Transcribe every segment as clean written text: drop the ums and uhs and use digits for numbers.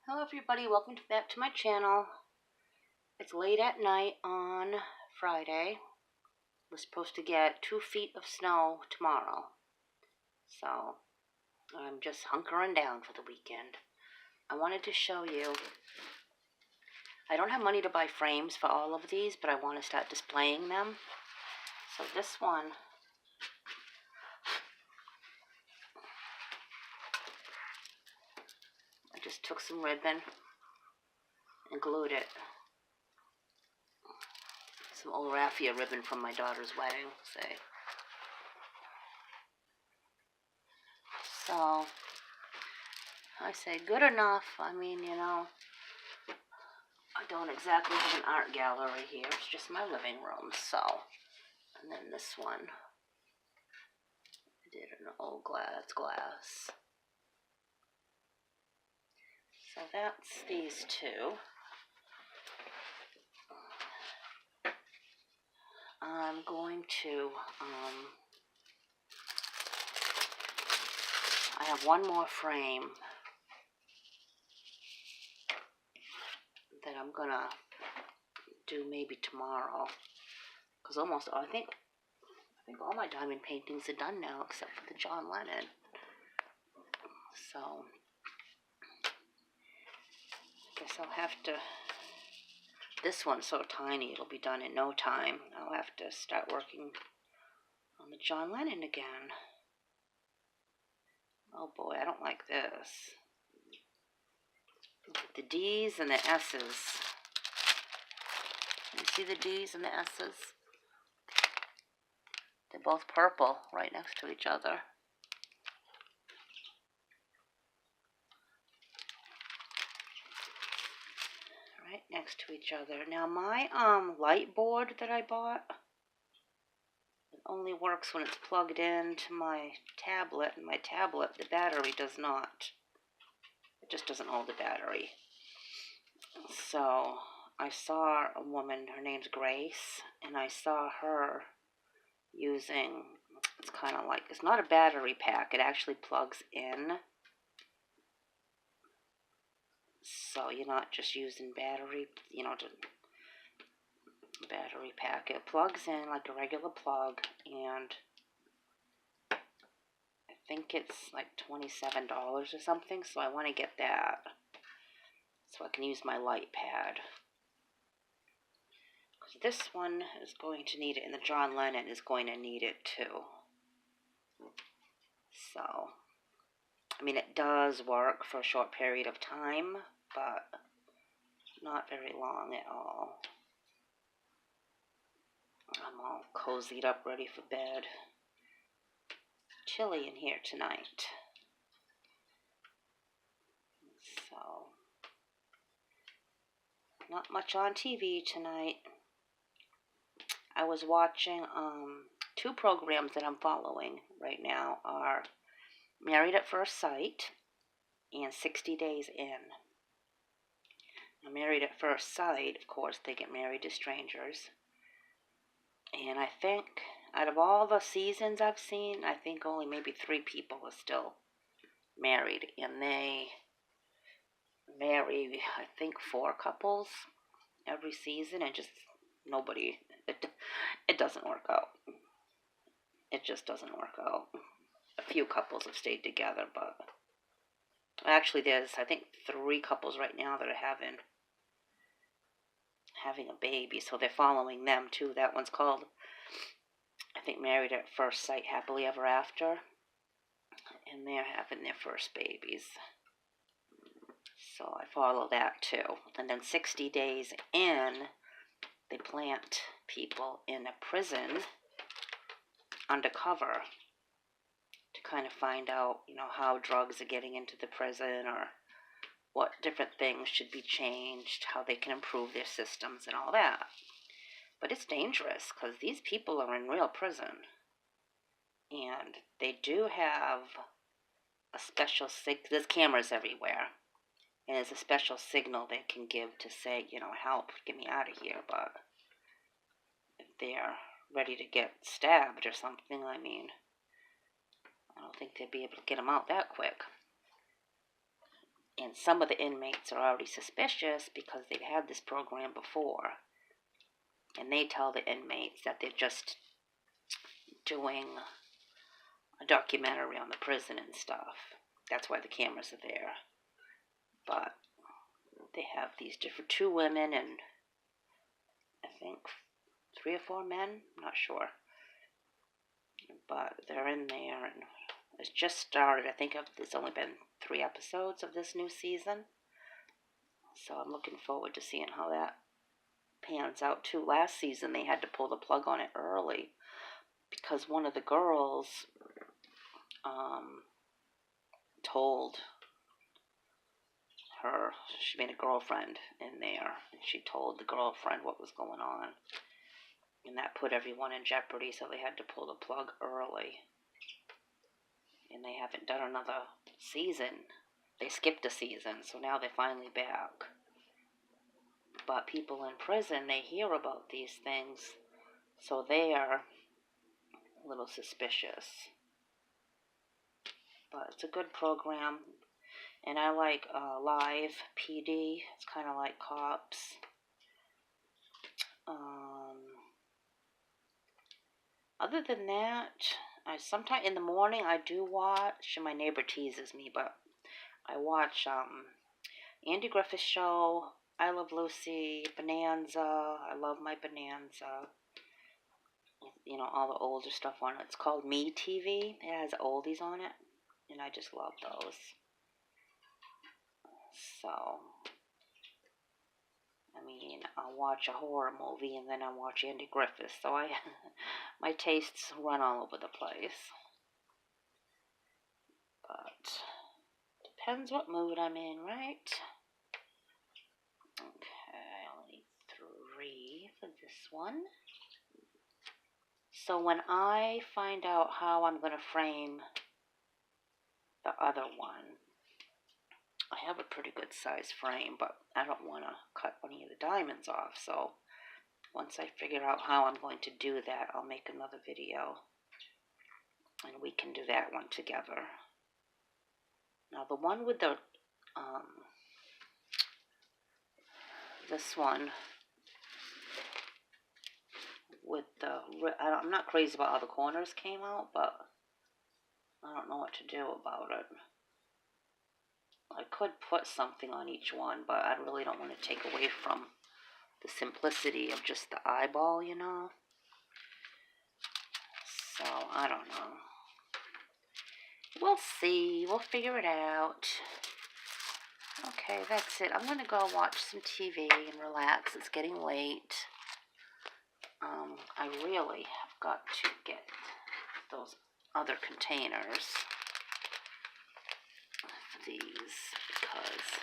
Hello everybody, welcome back to my channel. It's late at night on Friday. We're supposed to get 2 feet of snow tomorrow. So I'm just hunkering down for the weekend. I wanted to show you, I don't have money to buy frames for all of these, but I want to start displaying them. So this one, I just took some ribbon and glued it. Some old raffia ribbon from my daughter's wedding, say. So, I say good enough. I mean, I don't exactly have an art gallery here. It's just my living room, so. And then this one, I did an old glass. So that's these two. I'm going to, I have one more frame that I'm gonna do maybe tomorrow. Because I think all my diamond paintings are done now except for the John Lennon. So, I guess I'll have to, this one's so tiny it'll be done in no time. I'll have to start working on the John Lennon again. Oh boy, I don't like this. Look at the D's and the S's. You see the D's and the S's? They're both purple right next to each other. Right next to each other. Now my light board that I bought, it only works when it's plugged into my tablet, and my tablet, the battery does not. It just doesn't hold the battery. So I saw a woman, her name's Grace, and I saw her using, it's kind of like, it's not a battery pack, it actually plugs in. So you're not just using battery, battery pack. It plugs in like a regular plug, and I think it's like $27 or something, so I want to get that so I can use my light pad. Because this one is going to need it, and the John Lennon is going to need it too. So, I mean, it does work for a short period of time, but not very long at all. I'm all cozied up, ready for bed. Chilly in here tonight. So, not much on TV tonight. I was watching, 2 programs that I'm following right now are Married at First Sight and 60 Days In. Now, Married at First Sight, of course, they get married to strangers. And I think out of all the seasons I've seen, I think only maybe 3 people are still married. And they marry, I think, 4 couples every season, and just nobody, it doesn't work out. It just doesn't work out. A few couples have stayed together, but actually there's, I think, 3 couples right now that are having a baby, so they're following them too. That one's called, I think, Married at First Sight, Happily Ever After, and they're having their first babies. So I follow that too. And then 60 Days In, they plant people in a prison undercover to kind of find out, how drugs are getting into the prison, or what different things should be changed, how they can improve their systems and all that. But it's dangerous because these people are in real prison. And they do have a special there's cameras everywhere. And there's a special signal they can give to say, help, get me out of here. But if they're ready to get stabbed or something, I don't think they'd be able to get them out that quick. And some of the inmates are already suspicious because they've had this program before. And they tell the inmates that they're just doing a documentary on the prison and stuff. That's why the cameras are there. But they have these different 2 women and I think 3 or 4 men. I'm not sure. But they're in there and it's just started. I think there's only been 3 episodes of this new season. So I'm looking forward to seeing how that pans out too. Last season they had to pull the plug on it early because one of the girls told her, she made a girlfriend in there, and she told the girlfriend what was going on. And that put everyone in jeopardy, so they had to pull the plug early. And they haven't done another season. They skipped a season, so now they're finally back. But people in prison, they hear about these things, so they are a little suspicious. But it's a good program. And I like Live PD. It's kind of like Cops. Other than that, sometime in the morning I do watch, and my neighbor teases me, but I watch Andy Griffith's show, I Love Lucy, Bonanza. I love my Bonanza. You know, all the older stuff on it. It's called Me TV. It has oldies on it, and I just love those. So, I mean, I'll watch a horror movie and then I'll watch Andy Griffith. So my tastes run all over the place. But depends what mood I'm in, right? Okay, only 3 for this one. So when I find out how I'm going to frame the other one, I have a pretty good size frame, but I don't want to cut any of the diamonds off. So once I figure out how I'm going to do that, I'll make another video and we can do that one together. Now the one with the, this one with the, I'm not crazy about how the corners came out, but I don't know what to do about it. I could put something on each one, but I really don't want to take away from the simplicity of just the eyeball, you know? So, I don't know. We'll see. We'll figure it out. Okay, that's it. I'm going to go watch some TV and relax. It's getting late. I really have got to get those other containers for these because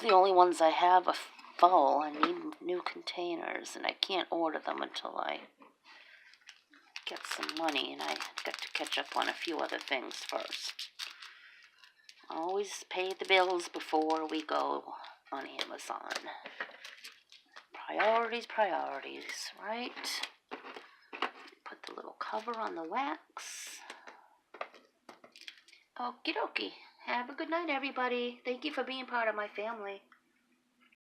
the only ones I have are full. I need new containers and I can't order them until I get some money, and I got to catch up on a few other things first. Always pay the bills before we go on Amazon. Priorities, right? Put the little cover on the wax. Okie dokie. Have a good night, everybody. Thank you for being part of my family.